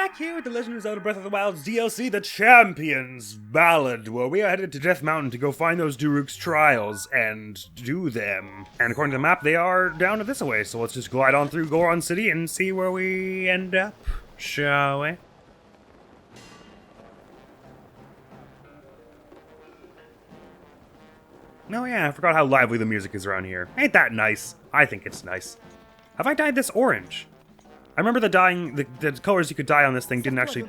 back here with the Legend of Zelda Breath of the Wild's DLC, The Champions Ballad, where we are headed to Death Mountain to go find those Daruk's trials and do them. And according to the map, they are down to this way, so let's just glide on through Goron City and see where we end up, shall we? Oh yeah, I forgot how lively the music is around here. Ain't that nice? I think it's nice. Have I dyed this orange? I remember the colors you could dye on this thing didn't actually...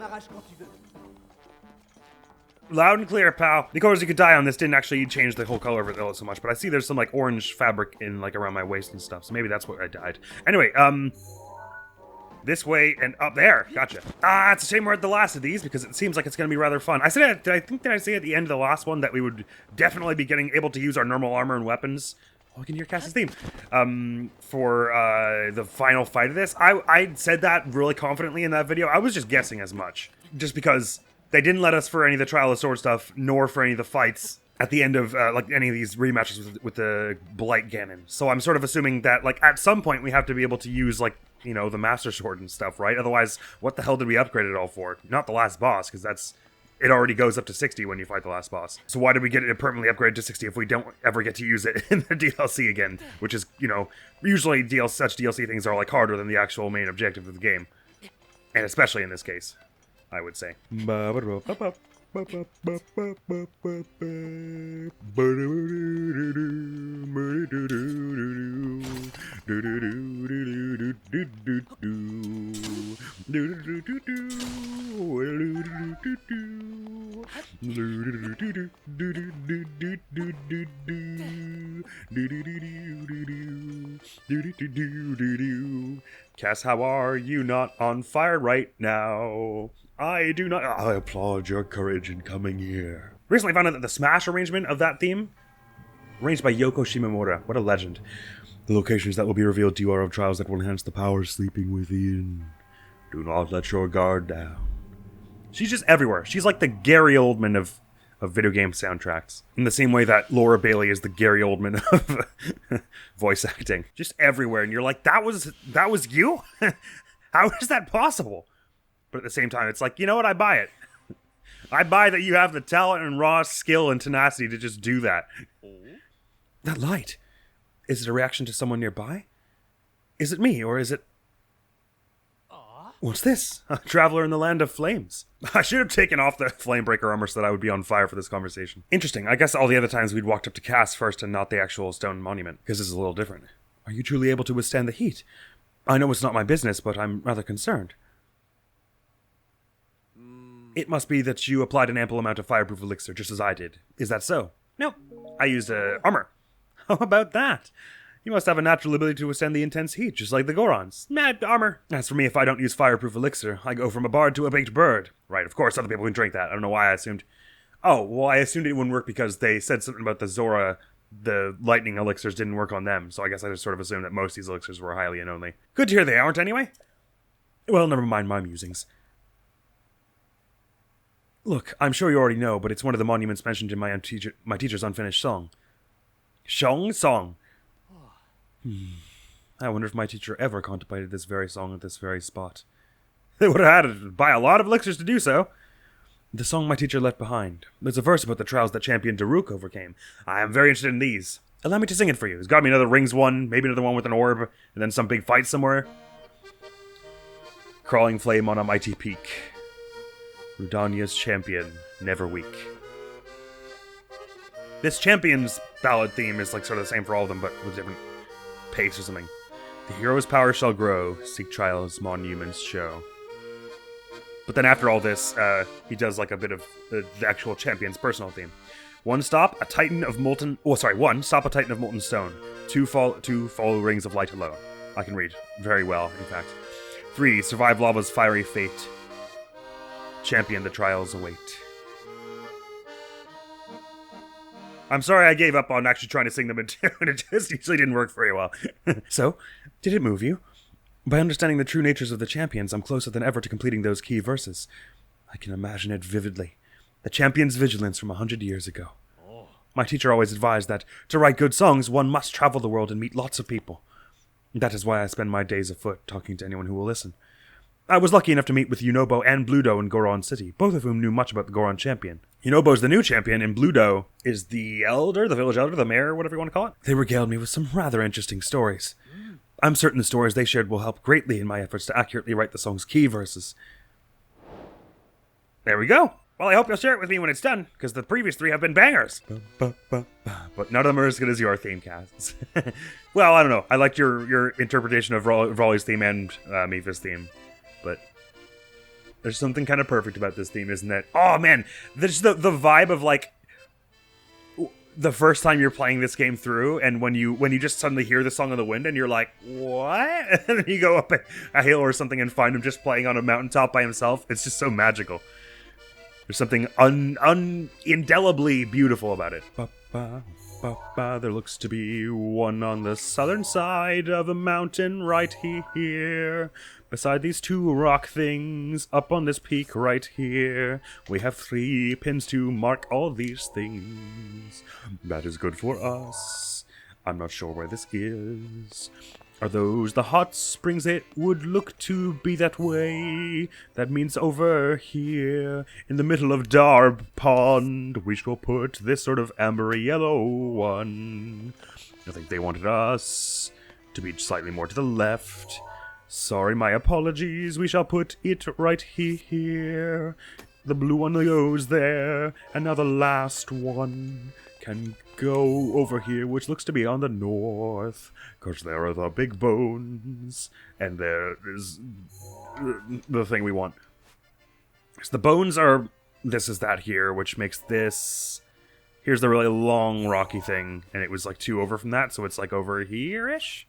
Loud and clear, pal. The colors you could dye on this didn't actually change the whole color of it so much, but I see there's some, like, orange fabric in, like, around my waist and stuff, so maybe that's what I dyed. Anyway, this way and up there. Gotcha. It's a shame we're at the last of these, because it seems like it's going to be rather fun. I said, did I say at the end of the last one that we would definitely be able to use our normal armor and weapons? Oh, I can hear Cass's theme. For the final fight of this. I said that really confidently in that video. I was just guessing as much. Just because they didn't let us for any of the Trial of Sword stuff, nor for any of the fights at the end of, like, any of these rematches with the Blight Ganon. So I'm sort of assuming that, like, at some point we have to be able to use, like, you know, the Master Sword and stuff, right? Otherwise, what the hell did we upgrade it all for? Not the last boss, because that's... It already goes up to 60 when you fight the last boss. So why did we get it permanently upgraded to 60 if we don't ever get to use it in the DLC again? Which is, you know, usually such DLC things are, like, harder than the actual main objective of the game. And especially in this case, I would say. Cass, how are you not on fire right now? I do not. I applaud your courage in coming here. Recently found out that the Smash arrangement of that theme, arranged by Yoko Shimomura. What a legend. The locations that will be revealed to you are of trials that will enhance the power sleeping within. Do not let your guard down. She's just everywhere. She's like the Gary Oldman of video game soundtracks. In the same way that Laura Bailey is the Gary Oldman of voice acting. Just everywhere. And you're like, that was you? How is that possible? But at the same time, it's like, you know what? I buy it. I buy that you have the talent and raw skill and tenacity to just do that. That light. Is it a reaction to someone nearby? Is it me, or is it... What's this? A traveler in the land of flames. I should have taken off the flamebreaker armor so that I would be on fire for this conversation. Interesting. I guess all the other times we'd walked up to Cass first and not the actual stone monument, because this is a little different. Are you truly able to withstand the heat? I know it's not my business, but I'm rather concerned. It must be that you applied an ample amount of fireproof elixir, just as I did. Is that so? No. I used armor. How about that? You must have a natural ability to withstand the intense heat, just like the Gorons. Mad armor. As for me, if I don't use fireproof elixir, I go from a bard to a baked bird. Right, of course, other people can drink that. I don't know why I assumed... Oh, well, I assumed it wouldn't work because they said something about the Zora, the lightning elixirs didn't work on them, so I guess I just sort of assumed that most of these elixirs were highly only. Good to hear they aren't, anyway. Well, never mind my musings. Look, I'm sure you already know, but it's one of the monuments mentioned in my teacher's unfinished song. Song? I wonder if my teacher ever contemplated this very song at this very spot. They would have had to buy a lot of elixirs to do so. The song my teacher left behind. There's a verse about the trials that champion Daruk overcame. I am very interested in these. Allow me to sing it for you. There's got to be another rings one, maybe another one with an orb, and then some big fight somewhere. Crawling flame on a mighty peak. Rudania's champion, never weak. This Champions Ballad theme is like sort of the same for all of them, but with different pace or something. The hero's power shall grow, seek trials, monuments show. But then after all this, he does like a bit of the actual champion's personal theme. One stop a titan of molten stone. Two follow rings of light alone. I can read very well, in fact. 3 survive lava's fiery fate. Champion the trials await. I'm sorry I gave up on actually trying to sing them in tune. It just usually didn't work very well. So, did it move you? By understanding the true natures of the champions, I'm closer than ever to completing those key verses. I can imagine it vividly. The champion's vigilance from 100 years ago. My teacher always advised that to write good songs, one must travel the world and meet lots of people. That is why I spend my days afoot, talking to anyone who will listen. I was lucky enough to meet with Yunobo and Bludo in Goron City, both of whom knew much about the Goron champion. Yunobo's the new champion, and Bludo is the elder, the village elder, the mayor, whatever you want to call it. They regaled me with some rather interesting stories. I'm certain the stories they shared will help greatly in my efforts to accurately write the song's key verses. There we go. Well, I hope you'll share it with me when it's done, because the previous 3 have been bangers. But none of them are as good as your theme, Cass. Well, I don't know. I liked your interpretation of Raleigh's theme and Mifa's theme. But there's something kind of perfect about this theme, isn't it? Oh, man. There's the vibe of, like, the first time you're playing this game through, and when you just suddenly hear the Song of the Wind, and you're like, what? And then you go up a hill or something and find him just playing on a mountaintop by himself. It's just so magical. There's something indelibly beautiful about it. There looks to be one on the southern side of the mountain right here. Beside these 2 rock things, up on this peak right here, we have 3 pins to mark all these things. That is good for us. I'm not sure where this is. Are those the hot springs? It would look to be that way. That means over here, in the middle of Darb Pond, we shall put this sort of ambery yellow one. I think they wanted us to be slightly more to the left. Sorry, my apologies. We shall put it right here. The blue one goes there, and now the last one can go over here, which looks to be on the north, because there are the big bones, and there is the thing we want. So the bones are, this is that here, which makes this, here's the really long rocky thing, and it was like 2 over from that, so it's like over here-ish?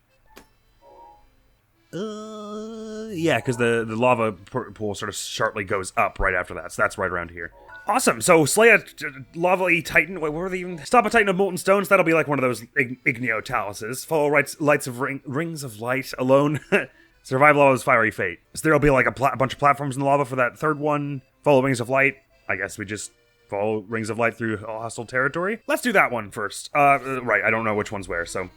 Yeah, because the lava pool sort of sharply goes up right after that, so that's right around here. Awesome, so slay a lava-y titan, wait, what were they even? Stop a titan of molten stones, that'll be like one of those Igneo Taluses. Follow lights of rings of light alone. Survive lava's fiery fate. So there'll be like a bunch of platforms in the lava for that 3rd one. Follow rings of light. I guess we just follow rings of light through hostile territory. Let's do that one first. Right, I don't know which one's where, so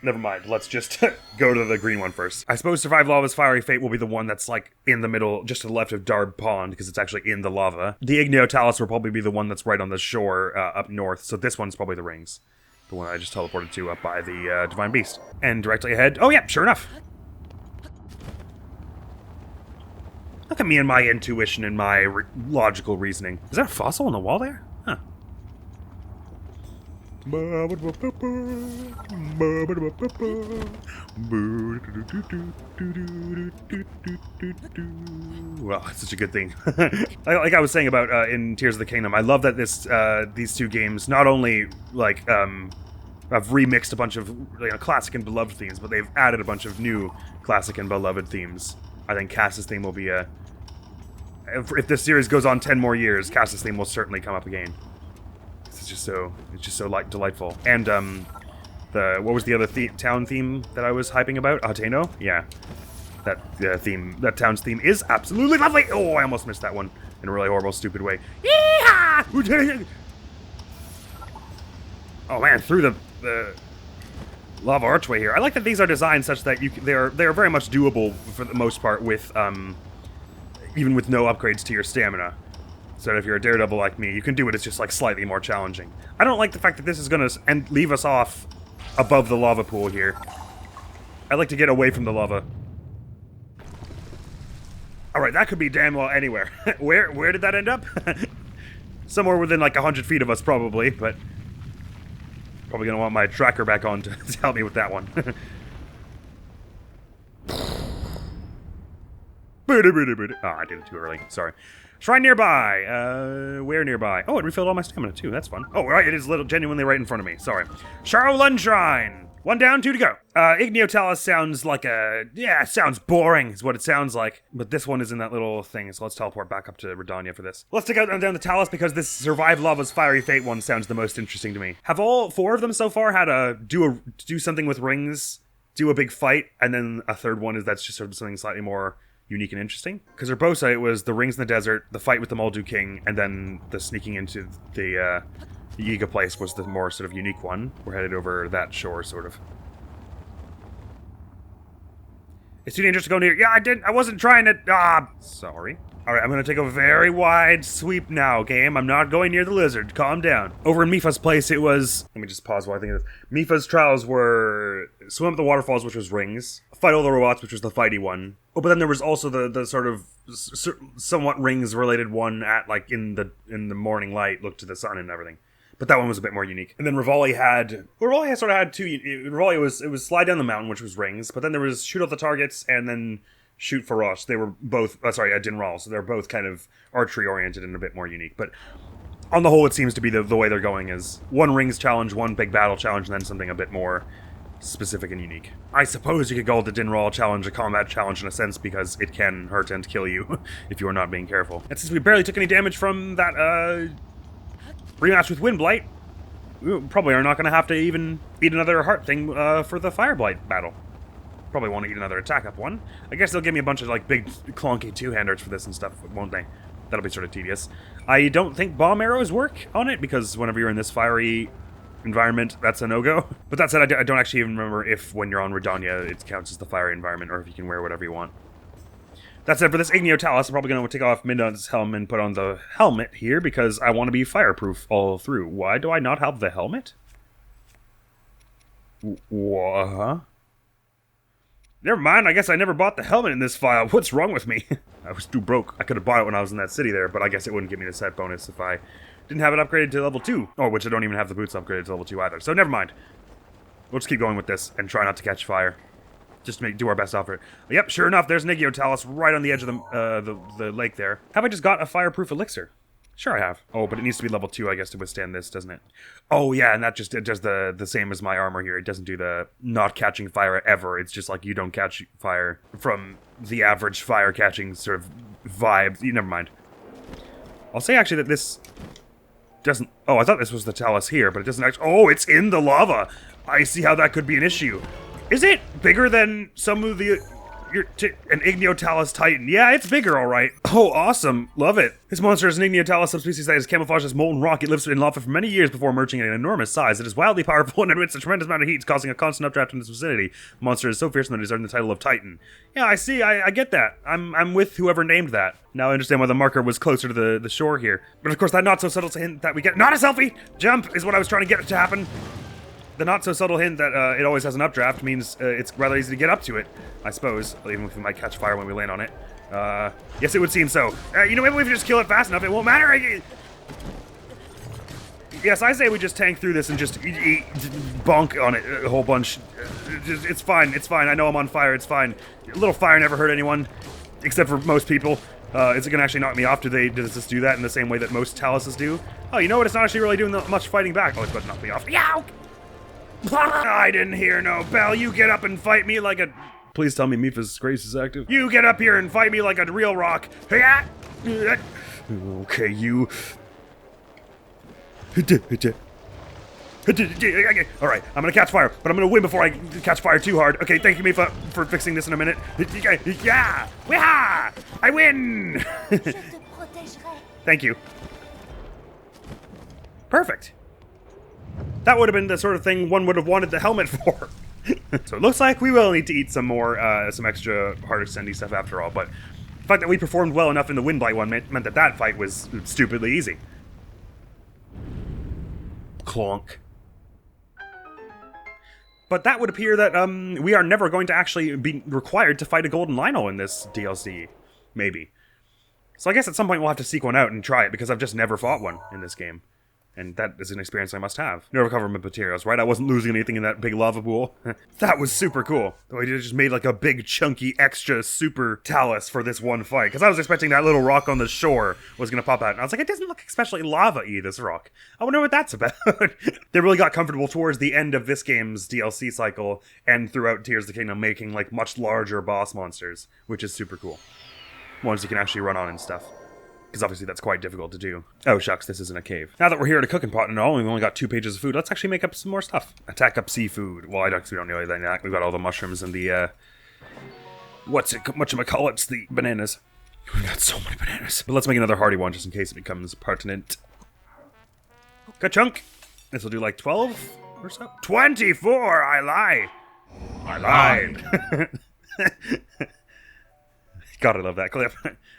never mind. Let's just go to the green one first. I suppose Survive Lava's Fiery Fate will be the one that's like in the middle, just to the left of Darb Pond, because it's actually in the lava. The Igneo Talus will probably be the one that's right on the shore up north, so this one's probably the rings. The one I just teleported to up by the Divine Beast. And directly ahead, oh yeah, sure enough. Look at me and my intuition and my logical reasoning. Is that a fossil on the wall there? Huh. Well, it's such a good thing. Like I was saying about in Tears of the Kingdom, I love that these 2 games not only like have remixed a bunch of classic and beloved themes, but they've added a bunch of new classic and beloved themes. I think Cass's theme will be if this series goes on 10 more years, Cass's theme will certainly come up again. It's just so delightful. And what was the other town theme that I was hyping about? Ateno? Yeah. That town's theme is absolutely lovely. Oh, I almost missed that one in a really horrible, stupid way. Yeehaw! Oh man, through the lava archway here. I like that these are designed such that they are very much doable for the most part with even with no upgrades to your stamina. So if you're a daredevil like me, you can do it. It's just like slightly more challenging. I don't like the fact that this is going to leave us off above the lava pool here. I like to get away from the lava. All right, that could be damn well anywhere. Where did that end up? Somewhere within like 100 feet of us, probably. But probably gonna want my tracker back on to help me with that one. I did it too early. Sorry. Shrine nearby. Where nearby? Oh, it refilled all my stamina too. That's fun. Oh, right. It is genuinely right in front of me. Sorry. Shaolin Shrine. 1 down, 2 to go. Igneo Talus sounds like it sounds boring is what it sounds like. But this one is in that little thing, so let's teleport back up to Redania for this. Let's take out down the Talus because this Survive Lava's Fiery Fate one sounds the most interesting to me. Have all 4 of them so far had do something with rings, do a big fight, and then a 3rd one that's just sort of something slightly more unique and interesting? Because Urbosa, it was the rings in the desert, the fight with the Moldu King, and then the sneaking into the Yiga place was the more sort of unique one. We're headed over that shore, sort of. It's too dangerous to go near. Yeah, I wasn't trying to. Sorry. All right, I'm going to take a very wide sweep now, game. I'm not going near the lizard. Calm down. Over in Mifa's place, it was... Let me just pause while I think of this. Mifa's trials were swim up the waterfalls, which was rings. Fight all the robots, which was the fighty one. Oh, but then there was also the sort of somewhat rings-related one at, like, in the morning light, look to the sun and everything. But that one was a bit more unique. And then Rivali sort of had two... Rivali it was slide down the mountain, which was rings. But then there was shoot out the targets, and then... shoot for Rosh. They were both, Admiral, so they're both kind of archery-oriented and a bit more unique. But on the whole, it seems to be the way they're going is one rings challenge, one big battle challenge, and then something a bit more specific and unique. I suppose you could call the Admiral challenge a combat challenge in a sense, because it can hurt and kill you if you are not being careful. And since we barely took any damage from that rematch with Windblight, we probably are not going to have to even eat another heart thing for the Fireblight battle. Probably won't eat another attack up one. I guess they'll give me a bunch of, like, big, clunky two-handers for this and stuff, won't they? That'll be sort of tedious. I don't think bomb arrows work on it, because whenever you're in this fiery environment, that's a no-go. But that said, I don't actually even remember if, when you're on Redania, it counts as the fiery environment, or if you can wear whatever you want. That said, for this Igneo Talus, I'm probably going to take off Midnight's helm and put on the helmet here, because I want to be fireproof all through. Why do I not have the helmet? What? Never mind, I guess I never bought the helmet in this file. What's wrong with me? I was too broke. I could have bought it when I was in that city there, but I guess it wouldn't give me the set bonus if I didn't have it upgraded to level 2. Oh, which I don't even have the boots upgraded to level 2 either. So never mind. We'll just keep going with this and try not to catch fire. Just to do our best off it. Yep, sure enough, there's Igneo Talus right on the edge of the lake there. Have I just got a fireproof elixir? Sure I have. Oh, but it needs to be level 2, I guess, to withstand this, doesn't it? Oh, yeah, and it does the same as my armor here. It doesn't do the not catching fire ever. It's just like you don't catch fire from the average fire-catching sort of vibe. Never mind. I'll say, actually, that this doesn't... Oh, I thought this was the Talus here, but it doesn't actually... Oh, it's in the lava! I see how that could be an issue. Is it bigger than some of the... an Igneo Talus Titan. Yeah, it's bigger, alright. Oh, awesome. Love it. This monster is an Igneo Talus subspecies that is camouflaged as molten rock. It lives in lava for many years before emerging at an enormous size. It is wildly powerful and emits a tremendous amount of heat, causing a constant updraft in its vicinity. The monster is so fearsome that it has earned the title of Titan. Yeah, I see. I get that. I'm with whoever named that. Now I understand why the marker was closer to the shore here. But of course, that not so subtle hint that we get... Not a selfie! Jump is what I was trying to get it to happen. The not-so-subtle hint that it always has an updraft means it's rather easy to get up to it, I suppose, even if we might catch fire when we land on it. Yes, it would seem so. You know, maybe if we just kill it fast enough, it won't matter. Yes, I say we just tank through this and just bonk on it a whole bunch. It's fine, it's fine. I know I'm on fire, it's fine. A little fire never hurt anyone, except for most people. Is it going to actually knock me off? Does this do that in the same way that most Taluses do? Oh, you know what? It's not actually really doing much fighting back. Oh, it's about to knock me off. Yow! I didn't hear no bell. You get up and fight me like a... Please tell me Mifa's grace is active. You get up here and fight me like a real rock. Okay, you... Alright, I'm gonna catch fire, but I'm gonna win before I catch fire too hard. Okay, thank you, Mifa, for fixing this in a minute. Yeah! Weha! I win! Thank you. Perfect. That would have been the sort of thing one would have wanted the helmet for. So it looks like we will need to eat some more, some extra heart extending stuff after all, but the fact that we performed well enough in the Windblight one meant that that fight was stupidly easy. Clonk. But that would appear that, we are never going to actually be required to fight a golden Lionel in this DLC. Maybe. So I guess at some point we'll have to seek one out and try it, because I've just never fought one in this game. And that is an experience I must have. No recoverment materials, right? I wasn't losing anything in that big lava pool. That was super cool. Though I just made like a big, chunky, extra super Talus for this one fight. Because I was expecting that little rock on the shore was going to pop out. And I was like, it doesn't look especially lava-y, this rock. I wonder what that's about. They really got comfortable towards the end of this game's DLC cycle and throughout Tears of the Kingdom, making like much larger boss monsters, which is super cool. Ones you can actually run on and stuff. Because obviously that's quite difficult to do. Oh shucks, this isn't a cave. Now that we're here at a cooking pot and all, we've only got 2 pages of food, let's actually make up some more stuff. Attack up seafood. Well, we don't really like that. We've got all the mushrooms and the, whatchamacallits, the bananas. We've got so many bananas. But let's make another hearty one just in case it becomes pertinent. Ka-chunk! This will do like 12 or so? 24! I lie! I lied! God, I love that clip.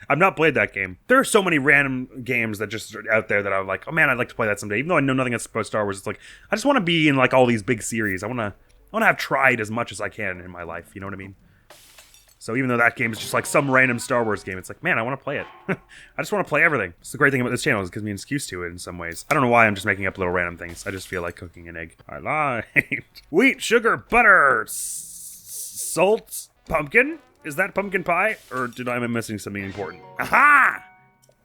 I've not played that game. There are so many random games that just are out there that I'm like, oh man, I'd like to play that someday. Even though I know nothing about Star Wars, it's like, I just want to be in like all these big series. I want to have tried as much as I can in my life. You know what I mean? So even though that game is just like some random Star Wars game, it's like, man, I want to play it. I just want to play everything. It's the great thing about this channel is it gives me an excuse to it in some ways. I don't know why I'm just making up little random things. I just feel like cooking an egg. I lied. Wheat, sugar, butter, salt, pumpkin. Is that pumpkin pie? Or did I am missing something important? Aha!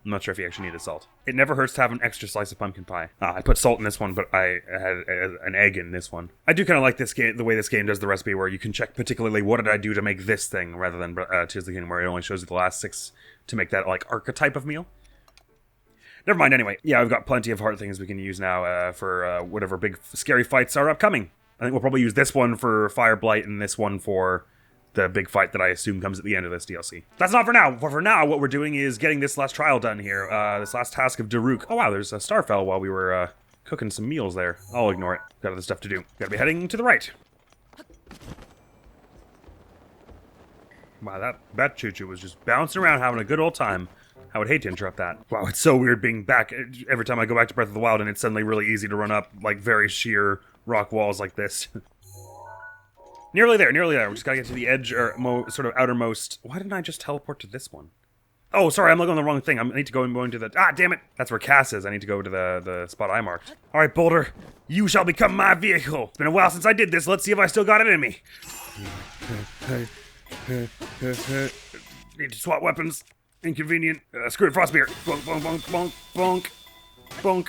I'm not sure if you actually need the salt. It never hurts to have an extra slice of pumpkin pie. I put salt in this one, but I had an egg in this one. I do kind of like this game, the way this game does the recipe, where you can check particularly what did I do to make this thing, rather than Tears of the Kingdom, where it only shows you the last 6 to make that like archetype of meal. Never mind. Anyway, yeah, I've got plenty of heart things we can use now for whatever big scary fights are upcoming. I think we'll probably use this one for Fire Blight and this one for the big fight that I assume comes at the end of this DLC. That's not for now. For now, what we're doing is getting this last trial done here. This last task of Daruk. Oh wow, there's a Starfell while we were cooking some meals there. I'll ignore it. Got other stuff to do. Gotta be heading to the right. Wow, that choo-choo was just bouncing around having a good old time. I would hate to interrupt that. Wow, it's so weird being back. Every time I go back to Breath of the Wild and it's suddenly really easy to run up like very sheer rock walls like this. Nearly there, nearly there. We just gotta get to the edge, or sort of outermost. Why didn't I just teleport to this one? Oh, sorry, I'm looking on the wrong thing. I need to go and go into the... Ah, damn it! That's where Cass is. I need to go to the spot I marked. Alright, Boulder. You shall become my vehicle. It's been a while since I did this. Let's see if I still got it in me. Need to swap weapons. Inconvenient. Screw it, Frostbeard. Bonk, bonk, bonk, bonk, bonk, bonk.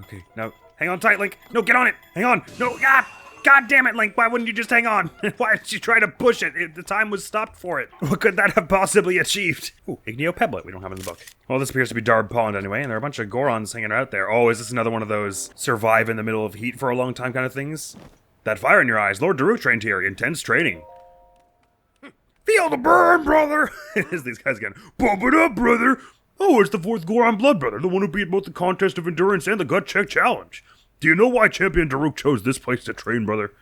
Okay, now, hang on tight, Link. No, get on it. Hang on. No, ah! God damn it, Link, why wouldn't you just hang on? Why did you try to push it? The time was stopped for it. What could that have possibly achieved? Ooh, Igneo Pebblet, we don't have in the book. Well, this appears to be Darb Pond anyway, and there are a bunch of Gorons hanging out there. Oh, is this another one of those survive in the middle of heat for a long time kind of things? That fire in your eyes, Lord Daruk trained here, intense training. Feel the burn, brother! It's these guys again. Bump it up, brother! Oh, it's the 4th Goron Blood Brother, the one who beat both the Contest of Endurance and the Gut Check Challenge. Do you know why Champion Daruk chose this place to train, brother?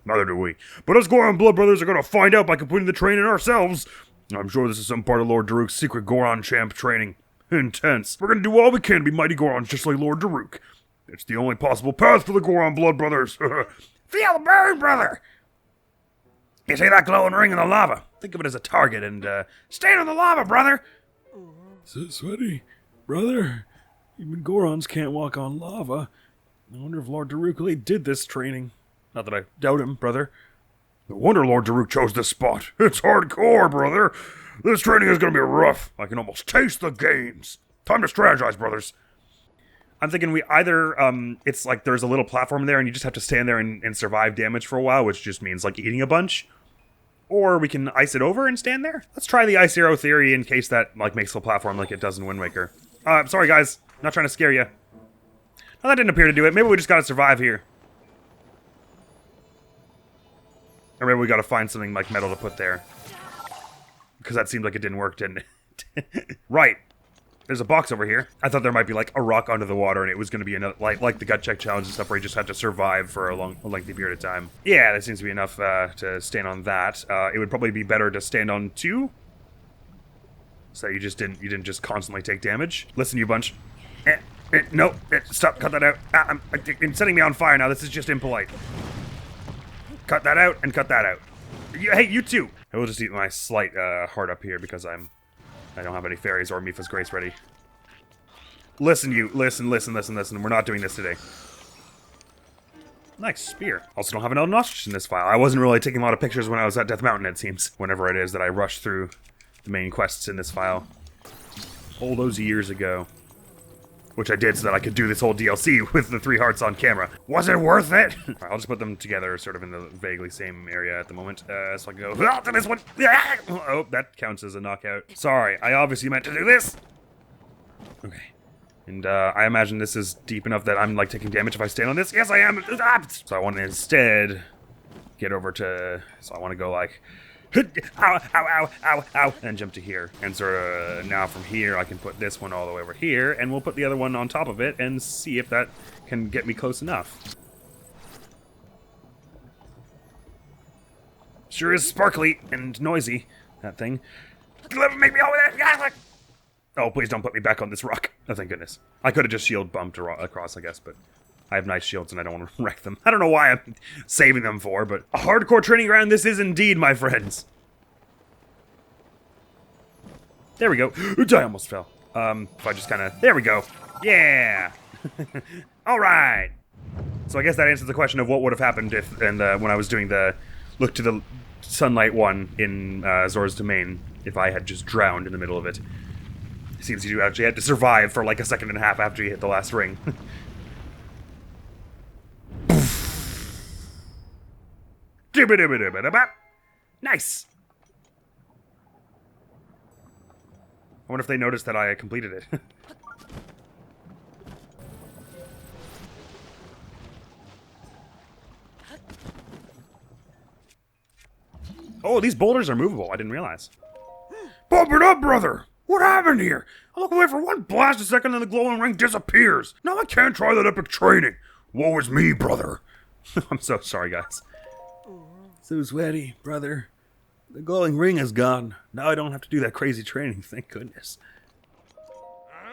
Neither do we. But us Goron Blood Brothers are gonna find out by completing the training ourselves. I'm sure this is some part of Lord Daruk's secret Goron champ training. Intense. We're gonna do all we can to be mighty Gorons just like Lord Daruk. It's the only possible path for the Goron Blood Brothers. Feel the burn, brother! You see that glowing ring in the lava? Think of it as a target and, stand on the lava, brother! So sweaty, brother. Even Gorons can't walk on lava. I wonder if Lord Daruk really did this training. Not that I doubt him, brother. No wonder Lord Daruk chose this spot. It's hardcore, brother. This training is gonna be rough. I can almost taste the gains. Time to strategize, brothers. I'm thinking we either, it's like there's a little platform there and you just have to stand there and survive damage for a while, which just means like eating a bunch. Or we can ice it over and stand there. Let's try the ice arrow theory in case that like makes the platform like it does in Wind Waker. Sorry guys, not trying to scare you. No, that didn't appear to do it. Maybe we just gotta survive here. Or maybe we gotta find something like metal to put there. Because that seemed like it didn't work, didn't it? Right. There's a box over here. I thought there might be like a rock under the water and it was gonna be another, like the gut check challenge and stuff where you just had to survive for a lengthy period of time. Yeah, that seems to be enough to stand on that. It would probably be better to stand on 2. So you didn't just constantly take damage. Listen, you bunch. No, stop, cut that out. It's setting me on fire now, this is just impolite. Cut that out, and cut that out. Hey, you too! I will just eat my slight heart up here because I don't have any fairies or Mipha's Grace ready. Listen, you, listen, we're not doing this today. Nice spear. Also don't have an Elden Ostrich in this file. I wasn't really taking a lot of pictures when I was at Death Mountain, it seems. Whenever it is that I rush through the main quests in this file. All those years ago. Which I did so that I could do this whole DLC with the 3 hearts on camera. Was it worth it? Right, I'll just put them together sort of in the vaguely same area at the moment. So I can go to this one. Oh, that counts as a knockout. Sorry, I obviously meant to do this. Okay. And I imagine this is deep enough that I'm like taking damage if I stand on this. Yes, I am. So I want to instead get over to, so I want to go like, ow, ow, ow, ow, ow, and jump to here. And sort of now from here, I can put this one all the way over here, and we'll put the other one on top of it and see if that can get me close enough. Sure is sparkly and noisy, that thing. Make me over there! Oh, please don't put me back on this rock. Oh, thank goodness. I could have just shield bumped across, I guess, but I have nice shields and I don't want to wreck them. I don't know why I'm saving them for, but a hardcore training ground this is indeed, my friends. There we go. I almost fell. If I just kind of... There we go. Yeah! All right! So I guess that answers the question of what would have happened if, when I was doing the look to the sunlight one in Zora's Domain, if I had just drowned in the middle of it. It seems you actually had to survive for like a second and a half after you hit the last ring. Nice! I wonder if they noticed that I completed it. Oh, these boulders are movable. I didn't realize. Bump it up, brother! What happened here? I look away for one blast a second and the glowing ring disappears. Now I can't try that epic training. Woe is me, brother. I'm so sorry, guys. So sweaty, brother. The glowing ring is gone. Now I don't have to do that crazy training, thank goodness.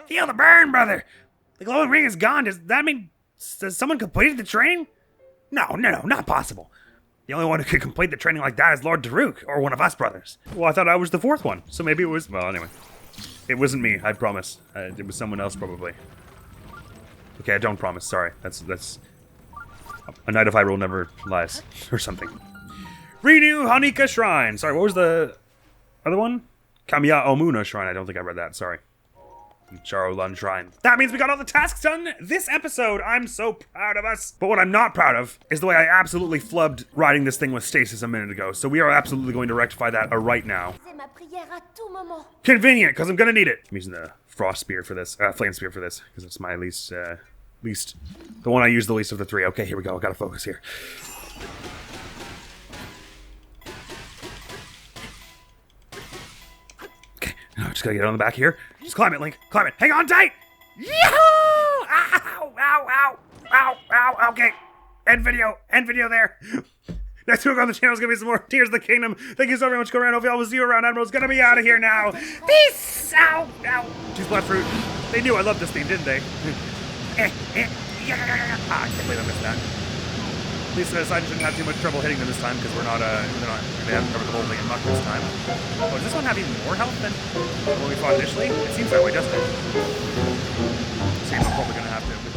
Feel the burn, brother! The glowing ring is gone. Does that mean someone completed the training? No, not possible. The only one who could complete the training like that is Lord Daruk, or one of us brothers. Well, I thought I was the fourth one, so maybe it was... Well, anyway. It wasn't me, I promise. It was someone else, probably. Okay, I don't promise, sorry. That's... A Knight of Hyrule never lies, or something. Renew Hanika Shrine! Sorry, what was the other one? Kamiya Omuna Shrine, I don't think I read that, sorry. Charolan Shrine. That means we got all the tasks done this episode. I'm so proud of us. But what I'm not proud of is the way I absolutely flubbed riding this thing with stasis a minute ago. So we are absolutely going to rectify that right now. Convenient, because I'm going to need it. I'm using the frost spear for this, flame spear for this, because it's my least, the one I use the least of the three. Okay, here we go. I got to focus here. No, just gotta get on the back here. Just climb it, Link. Climb it. Hang on tight! Yahoo! Ow! Ow! Ow! Ow! Ow! Okay. End video. End video there. Next week on the channel is gonna be some more Tears of the Kingdom. Thank you so very much, go around. Hope y'all will see you around. Admiral's gonna be out of here now. Peace! Ow! Ow! Choose blood fruit. They knew I loved this theme, didn't they? I can't believe I missed that. At least I shouldn't have too much trouble hitting them this time because they haven't covered the whole thing in muck this time. Oh, does this one have even more health than when we fought initially? It seems that way, doesn't it? Seems I'm probably gonna have to.